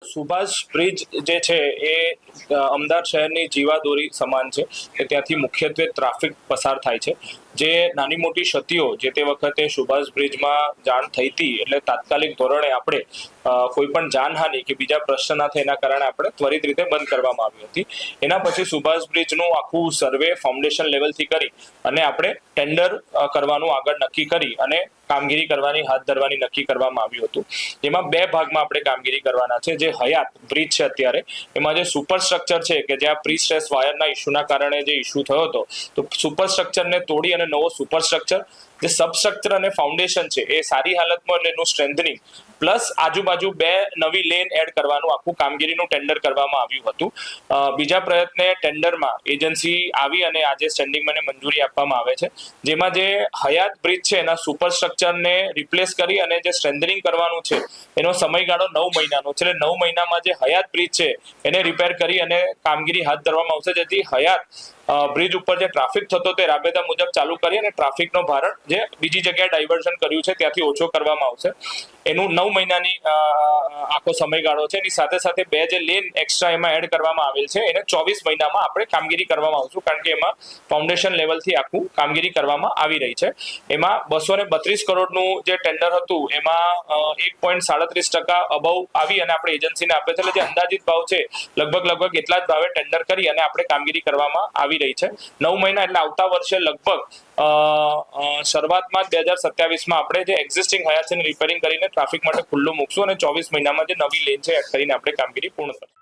Subhash bridge જે છે એ અમદાવાદ શહેરની જીવાદોરી સમાન છે કે ત્યાંથી મુખ્યત્વે ટ્રાફિક પસાર થાય છે. જે નાની મોટી ક્ષતિઓ જે તે વખતે સુભાષ બ્રિજમાં જાણ થઈ હતી એટલે તાત્કાલિક ધોરણે આપણે કોઈ પણ જાનહાનિ કે બીજા પ્રશ્ન ના થાય એના કારણે આપણે ત્વરિત રીતે બંધ કરવામાં આવી હતી. એના પછી સુભાષ બ્રિજનું આખું સર્વે ફાઉન્ડેશન લેવલથી કરી અને આપણે ટેન્ડર કરવાનું આગળ નક્કી કરી અને કામગીરી કરવાની હાથ ધરવાની નક્કી કરવામાં આવ્યું હતું. જેમાં બે ભાગમાં આપણે કામગીરી કરવાના છે. જે હયાત બ્રિજ છે અત્યારે એમાં જે સુપરસ્ટ્રક્ચર છે કે જ્યાં પ્રી સ્ટ્રેસ વાયરના ઇસ્યુના કારણે જે ઇસ્યુ થયો હતો તો સુપરસ્ટ્રક્ચરને તોડી અને નવો સુપરસ્ટ્રક્ચર જે સબસ્ટ્રક્ચર અને ફાઉન્ડેશન છે એ સારી હાલતમાં એટલે એનું સ્ટ્રેન્થનિંગ પ્લસ આજુબાજુ બે નવી લેન એડ કરવાનું આખું કામગીરીનું ટેન્ડર કરવામાં આવ્યું હતું. બીજા પ્રયત્ને ટેન્ડરમાં એજન્સી આવી અને આજે સ્ટેન્ડિંગમાં મંજૂરી આપવામાં આવે છે. જેમાં જે હયાત બ્રિજ છે એના સુપરસ્ટ્રક્ચરને રિપ્લેસ કરી અને જે સ્ટ્રેન્થનિંગ કરવાનું છે એનો સમયગાળો 9 મહિનાનો છે. એટલે 9 મહિનામાં જે હયાત બ્રિજ છે એને રિપેર કરી અને કામગીરી હાથ ધરવામાં આવશે, જેથી હયાત બ્રિજ ઉપર જે ટ્રાફિક થતો તે રાબેતા મુજબ ચાલુ કરી અને ટ્રાફિકનો ભારણ જે બીજી જગ્યાએ ડાયવર્ઝન કર્યું છે ત્યાંથી ઓછો કરવામાં આવશે. એનું 9 મહિનાની આખો સમયગાળો છે. એની સાથે સાથે બે જે લેન એક્સ્ટ્રા એમાં એડ કરવામાં આવેલ છે એને 24 મહિનામાં આપણે કામગીરી કરવામાં આવશું, કારણ કે એમાં ફાઉન્ડેશન લેવલથી આખું કામગીરી કરવામાં આવી રહી છે. એમાં 232 કરોડનું જે ટેન્ડર હતું એમાં 1.37% અબાઉ આવી અને આપણે એજન્સીને આપે છે. એટલે જે અંદાજિત ભાવ છે લગભગ એટલા જ ભાવે ટેન્ડર કરી અને આપણે કામગીરી કરવામાં આવી રહી છે. 9 મહિના એટલે આવતા વર્ષે લગભગ શરૂઆતમાં 2027માં આપણે જે એક્ઝિસ્ટિંગ હયાત છે રિપેરિંગ કરીને ટ્રાફિક માટે ખુલ્લું મૂકશું અને 24 મહિનામાં જે નવી લેન છે એડ કરીને આપણે કામગીરી પૂર્ણ કરશું.